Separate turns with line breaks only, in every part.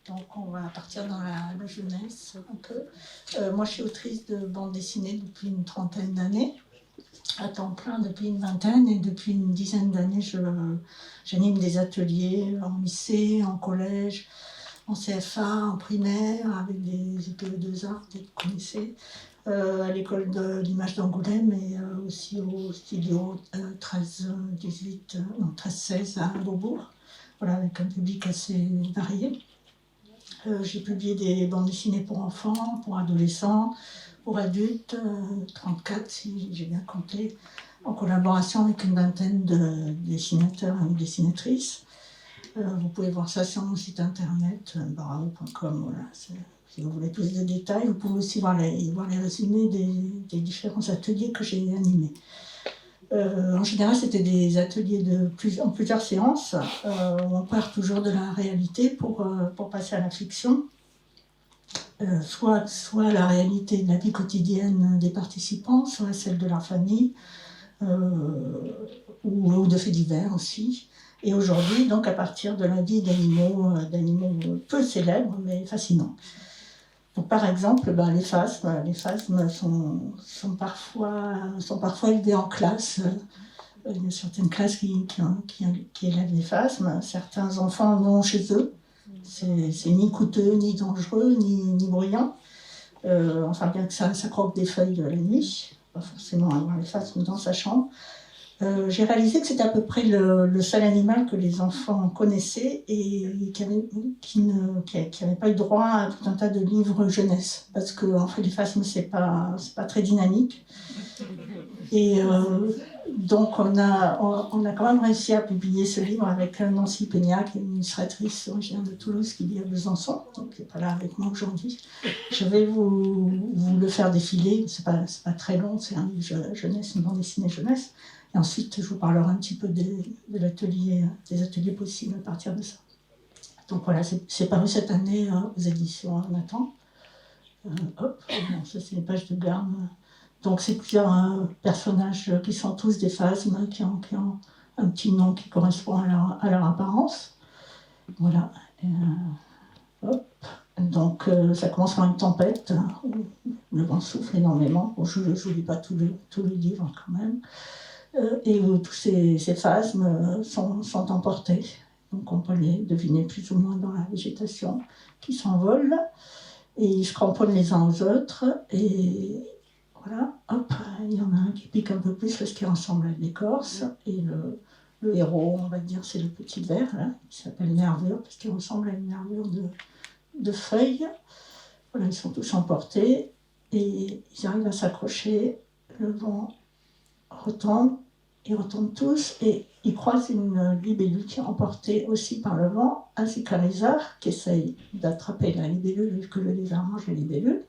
Donc on va partir dans la jeunesse un peu. Moi je suis autrice de bande dessinée depuis une trentaine d'années, à temps plein depuis une vingtaine, et depuis une dizaine d'années j'anime des ateliers en lycée, en collège, en CFA, en primaire, avec des EPE2A, peut-être que vous connaissez, à l'école de l'image d'Angoulême et aussi au studio 13-16 à Beaubourg, voilà, avec un public assez varié. J'ai publié des bandes dessinées pour enfants, pour adolescents, pour adultes, 34 si j'ai bien compté, en collaboration avec une vingtaine de dessinateurs et dessinatrices. Vous pouvez voir ça sur mon site internet, barao.com. Voilà, si vous voulez plus de détails, vous pouvez aussi voir les résumés des différents ateliers que j'ai animés. En général, c'était des ateliers en plusieurs séances, où on part toujours de la réalité pour passer à la fiction. Soit la réalité de la vie quotidienne des participants, soit celle de leur famille, ou de faits divers aussi. Et aujourd'hui, donc, à partir de la vie d'animaux peu célèbres, mais fascinants. Donc, par exemple, les phasmes sont parfois élevés en classe. Il y a certaines classes qui élèvent les phasmes. Certains enfants en ont chez eux. C'est ni coûteux, ni dangereux, ni bruyant. Enfin, bien que ça croque des feuilles la nuit, pas forcément avoir les phasmes dans sa chambre. J'ai réalisé que c'était à peu près le seul animal que les enfants connaissaient et qui n'avait pas eu droit à tout un tas de livres jeunesse. Parce que en fait, les phasmes, c'est pas très dynamique. Et donc, on a quand même réussi à publier ce livre avec Nancy Peña, qui est une illustratrice originaire de Toulouse, qui vit à Besançon, donc qui n'est pas là avec moi aujourd'hui. Je vais vous le faire défiler, c'est pas très long, c'est un livre jeunesse, une bande dessinée jeunesse. Et ensuite, je vous parlerai un petit peu des ateliers possibles à partir de ça. Donc voilà, c'est paru cette année aux éditions Nathan. Ça c'est les pages de gamme. Donc c'est plusieurs personnages qui sont tous des phasmes, qui ont un petit nom qui correspond à leur apparence. Voilà. Donc ça commence par une tempête, où le vent souffle énormément. Bon, je ne vous lis pas tout le livre quand même. Et où tous ces phasmes sont emportés. Donc on peut les deviner plus ou moins dans la végétation, qui s'envolent. Et ils se cramponnent les uns aux autres. Et voilà, hop, il y en a un qui pique un peu plus parce qu'il ressemble à de l'écorce. Et le héros, on va dire, c'est le petit ver, là, qui s'appelle nervure, parce qu'il ressemble à une nervure de feuilles. Voilà, ils sont tous emportés et ils arrivent à s'accrocher. Le vent retombe, ils retombent tous et ils croisent une libellule qui est emportée aussi par le vent, ainsi qu'un lézard qui essaye d'attraper la libellule, vu que le lézard mange la libellule,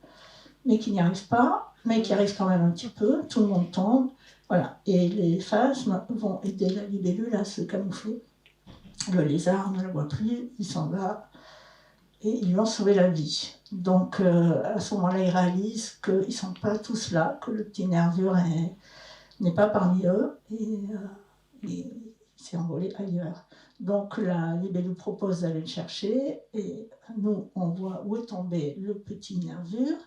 mais qui n'y arrive pas, mais qui arrive quand même un petit peu, tout le monde tombe, voilà. Et les phasmes vont aider la libellule à se camoufler. Le lézard ne la voit plus, il s'en va, et ils lui ont sauvé la vie. Donc à ce moment-là, ils réalisent qu'ils ne sont pas tous là, que le petit nervure n'est pas parmi eux, et il s'est envolé ailleurs. Donc la libellule propose d'aller le chercher, et nous, on voit où est tombé le petit nervure,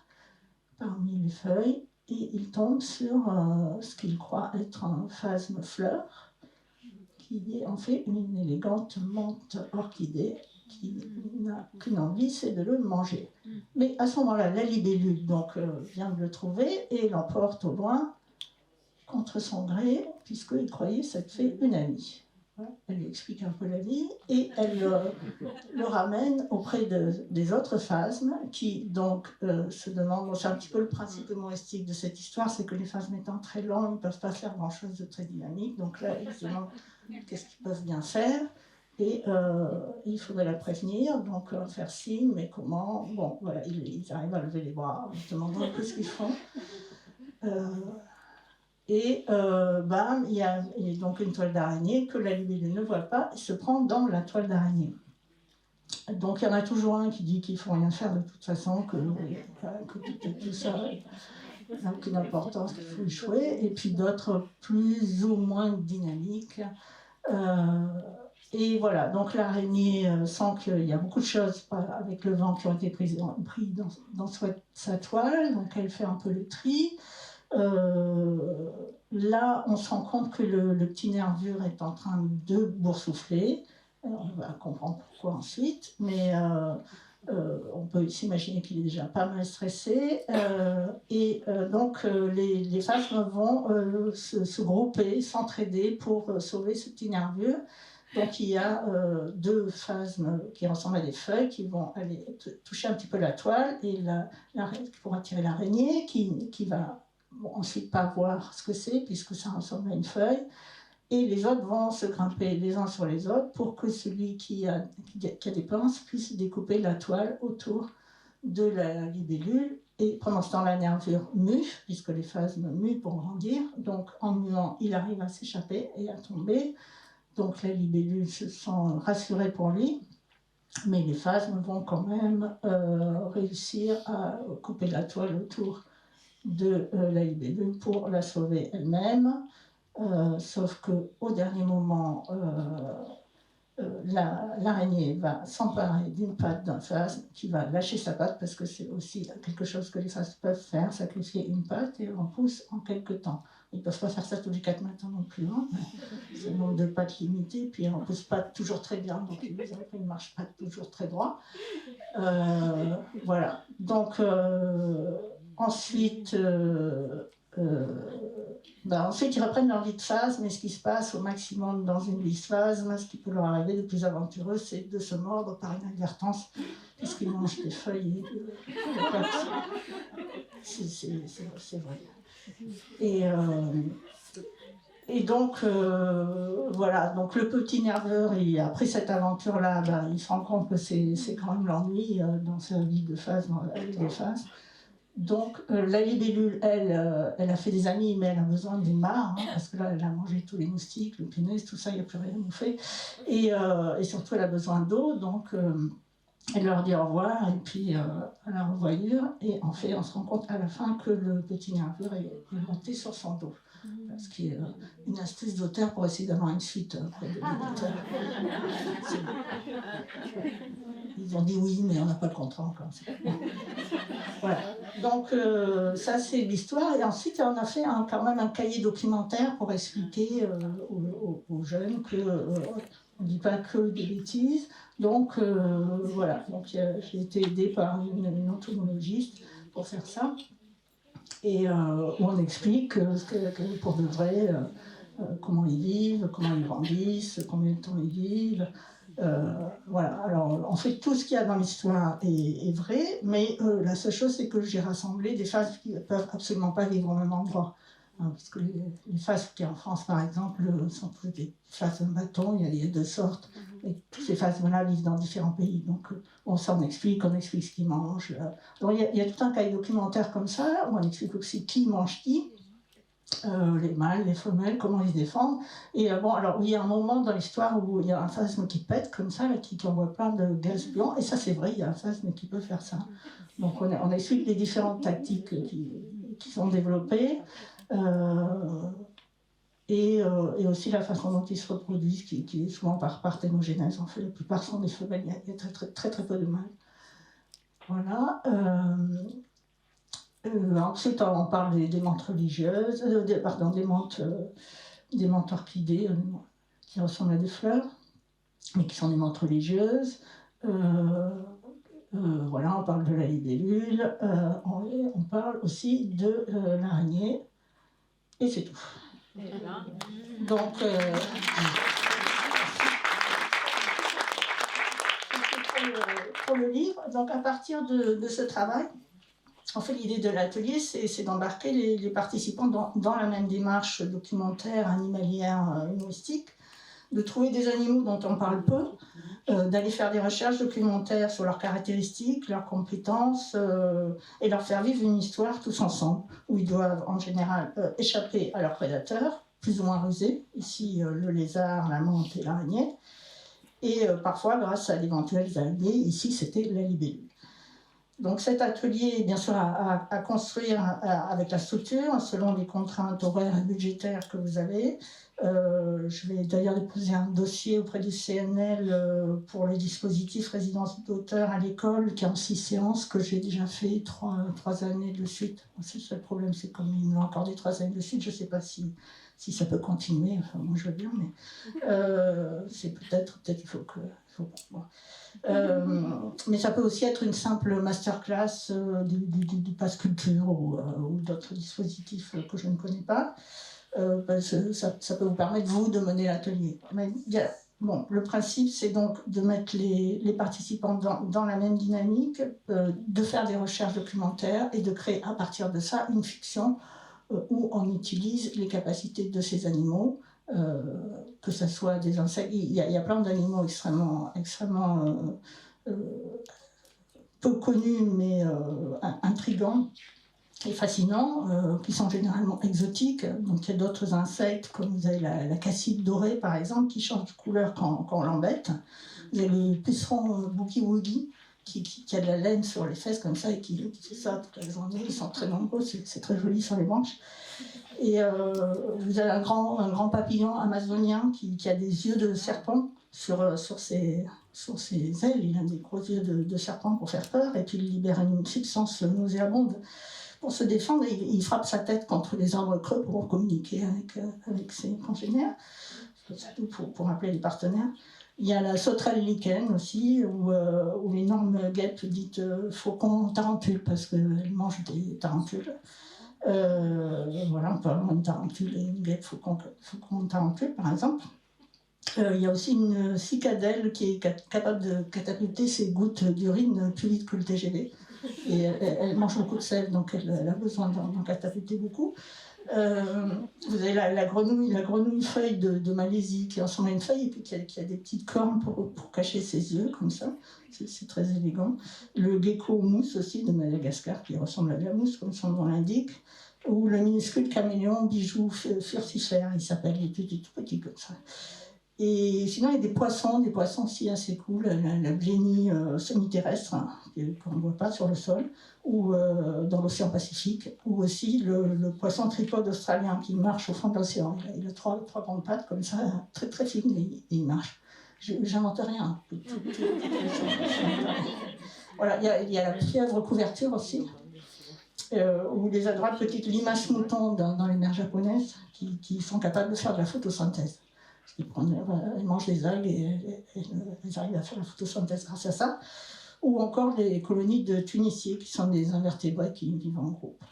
parmi les feuilles, et il tombe sur ce qu'il croit être un phasme fleur, qui est en fait une élégante menthe orchidée, qui n'a qu'une envie, c'est de le manger. Mais à ce moment-là, la libellule vient de le trouver et l'emporte au loin, contre son gré, puisqu'il croyait s'être fait une amie. Voilà. Elle lui explique un peu la vie et elle le ramène auprès des autres phasmes qui donc se demandent, c'est un petit peu le principe humoristique de cette histoire, c'est que les phasmes étant très lents, ils ne peuvent pas faire grand-chose de très dynamique, donc là ils se demandent qu'est-ce qu'ils peuvent bien faire, et il faudrait la prévenir, donc faire signe, mais comment, bon voilà, ils arrivent à lever les bras, en se demandant un peu ce qu'ils font. Et bam, il y a donc une toile d'araignée que la libellule ne voit pas et se prend dans la toile d'araignée. Donc il y en a toujours un qui dit qu'il ne faut rien faire de toute façon, que tout ça n'a aucune importance, qu'il faut échouer, et puis d'autres plus ou moins dynamiques Et voilà, donc l'araignée sent qu'il y a beaucoup de choses avec le vent qui ont été pris dans sa toile, donc elle fait un peu le tri. Là, on se rend compte que le petit nervure est en train de boursoufler. On va comprendre pourquoi ensuite, mais on peut s'imaginer qu'il est déjà pas mal stressé. Donc, les phasmes vont se grouper, s'entraider pour sauver ce petit nervure. Donc, il y a deux phasmes qui ressemblent à des feuilles qui vont aller toucher un petit peu la toile et pour attirer l'araignée qui va ensuite pas voir ce que c'est puisque ça ressemble à une feuille. Et les autres vont se grimper les uns sur les autres pour que celui qui a des pinces puisse découper la toile autour de la libellule. Et pendant ce temps, la nervure mue, puisque les phasmes muent pour grandir. Donc en muant, il arrive à s'échapper et à tomber. Donc la libellule se sent rassurée pour lui. Mais les phasmes vont quand même réussir à couper la toile autour de la libellule pour la sauver elle-même. Sauf qu'au dernier moment, l'araignée va s'emparer d'une patte d'un phasme qui va lâcher sa patte parce que c'est aussi quelque chose que les phasmes peuvent faire, sacrifier une patte et on pousse en quelques temps. Ils ne peuvent pas faire ça tous les 4 matins non plus, hein, c'est le nombre de pattes limité, puis on ne pousse pas toujours très bien, donc ils ne marchent pas toujours très droit. Voilà. Donc ensuite, ensuite, ils reprennent leur vie de phase, mais ce qui se passe au maximum dans une vie de phase, ce qui peut leur arriver de plus aventureux, c'est de se mordre par inadvertance, puisqu'ils mangent des feuilles de pattes. C'est vrai. Et donc, voilà, donc le petit nerveur, après cette aventure-là, il se rend compte que c'est quand même l'ennui dans sa vie de phase, avec les phases. Donc, la libellule, elle a fait des amis, mais elle a besoin d'une mare, hein, parce que là, elle a mangé tous les moustiques, le punaises, tout ça, il n'y a plus rien à bouffer. Et surtout, elle a besoin d'eau, donc elle leur dit au revoir, et puis à la revoyure. Et en fait, on se rend compte à la fin que le petit nervure est monté sur son dos. Ce qui est une astuce d'auteur pour essayer d'avoir une suite auprès de l'éditeur. Ils ont dit oui, mais on n'a pas le contrat encore. Voilà. Donc ça c'est l'histoire et ensuite on a fait quand même un cahier documentaire pour expliquer aux jeunes que on ne dit pas que des bêtises. Donc voilà, donc j'ai été aidée par une entomologiste pour faire ça et où on explique que pour de vrai comment ils vivent, comment ils grandissent, combien de temps ils vivent. Voilà, alors en fait tout ce qu'il y a dans l'histoire est vrai, mais la seule chose c'est que j'ai rassemblé des phases qui ne peuvent absolument pas vivre au même endroit. Hein, parce que les phases qui en France par exemple sont toutes des phases de bâton, il y a 2 sortes, et toutes ces phases-là vivent dans différents pays, donc on explique ce qu'ils mangent. Donc il y a tout un cahier documentaire comme ça, où on explique aussi qui mange qui. Les mâles, les femelles, comment ils se défendent. Et alors il y a un moment dans l'histoire où il y a un phasme qui pète comme ça, qui envoie plein de gaz blanc, et ça c'est vrai, il y a un phasme qui peut faire ça. Donc on explique les différentes tactiques qui sont développées, et aussi la façon dont ils se reproduisent, qui est souvent par parthénogénèse. En fait, la plupart sont des femelles, il y a très peu de mâles. Voilà. Ensuite, on parle des menthes religieuses, des menthes orchidées, qui ressemblent à des fleurs, mais qui sont des menthes religieuses. Voilà, on parle de la libellule, on parle aussi de l'araignée, et c'est tout. Donc, pour le livre, donc à partir de ce travail, en fait, l'idée de l'atelier, c'est d'embarquer les participants dans la même démarche documentaire, animalière, humoristique, de trouver des animaux dont on parle peu, d'aller faire des recherches documentaires sur leurs caractéristiques, leurs compétences, et leur faire vivre une histoire tous ensemble, où ils doivent en général échapper à leurs prédateurs, plus ou moins rusés, ici le lézard, la menthe et l'araignée, et parfois grâce à d'éventuels alliés, ici c'était la libellule. Donc cet atelier est bien sûr à construire avec la structure, selon les contraintes horaires et budgétaires que vous avez. Je vais d'ailleurs déposer un dossier auprès du CNL pour les dispositifs résidence d'auteur à l'école, qui est en 6 séances, que j'ai déjà fait 3 années de suite. C'est ça le problème, c'est comme il me l'a accordé 3 années de suite, je ne sais pas si ça peut continuer, enfin, moi je veux bien, mais c'est peut-être il faut que... Bon. Mais ça peut aussi être une simple masterclass du Pass Culture ou d'autres dispositifs que je ne connais pas. Ça peut vous permettre, vous, de mener l'atelier. Mais bon, le principe, c'est donc de mettre les participants dans la même dynamique, de faire des recherches documentaires et de créer à partir de ça une fiction où on utilise les capacités de ces animaux, que ce soit des insectes. Il y a plein d'animaux extrêmement peu connus, mais intrigants et fascinants, qui sont généralement exotiques. Donc il y a d'autres insectes, comme vous avez la casside dorée, par exemple, qui change de couleur quand on l'embête. Vous avez le puceron boogie-woogie, qui a de la laine sur les fesses comme ça et qui fait ça toute la journée. Ils sont très nombreux, c'est très joli sur les branches. Et vous avez un grand papillon amazonien qui a des yeux de serpent sur ses ailes. Il a des gros yeux de serpent pour faire peur, et puis il libère une substance nauséabonde pour se défendre. Il frappe sa tête contre les arbres creux pour communiquer avec ses congénères, surtout pour appeler les partenaires. Il y a la sauterelle lichen aussi, ou l'énorme guêpe dite faucon tarentule, parce qu'elle mange des tarentules. Voilà, on peut avoir une tarentule et une guêpe faucon tarentule, par exemple. Il y a aussi une cicadelle qui est capable de catapulter ses gouttes d'urine plus vite que le TGV. Et elle mange beaucoup de sel, donc elle a besoin d'en catapulter beaucoup. Vous avez la grenouille feuille de Malaisie, qui ressemble à une feuille et puis qui a des petites cornes pour cacher ses yeux, comme ça. C'est très élégant. Le gecko mousse aussi de Madagascar, qui ressemble à de la mousse, comme son nom l'indique. Ou le minuscule caméléon bijou furtifère, il s'appelle, il est tout petit comme ça. Et sinon, il y a des poissons aussi assez cool, la blénie semi-terrestre, hein, qu'on ne voit pas sur le sol, ou dans l'océan Pacifique, ou aussi le poisson tripode australien qui marche au fond de l'océan. Il a trois grandes pattes comme ça, très très fines, et il marche. J'invente rien. Voilà, il y a la pieuvre couverture aussi, ou les adroites petites limaces moutons dans les mers japonaises qui sont capables de faire de la photosynthèse. Ils mangent des algues et ils arrivent à faire la photosynthèse grâce à ça. Ou encore les colonies de tuniciers, qui sont des invertébrés qui vivent en groupe.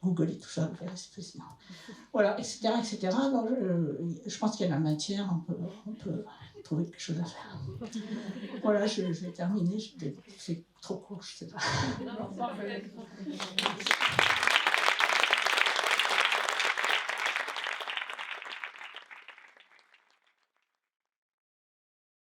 Googlez tout ça, vous verrez, c'est fascinant. Voilà, etc. Donc, je pense qu'il y a la matière, on peut trouver quelque chose à faire. Voilà, je vais terminer. C'est trop court, je sais pas.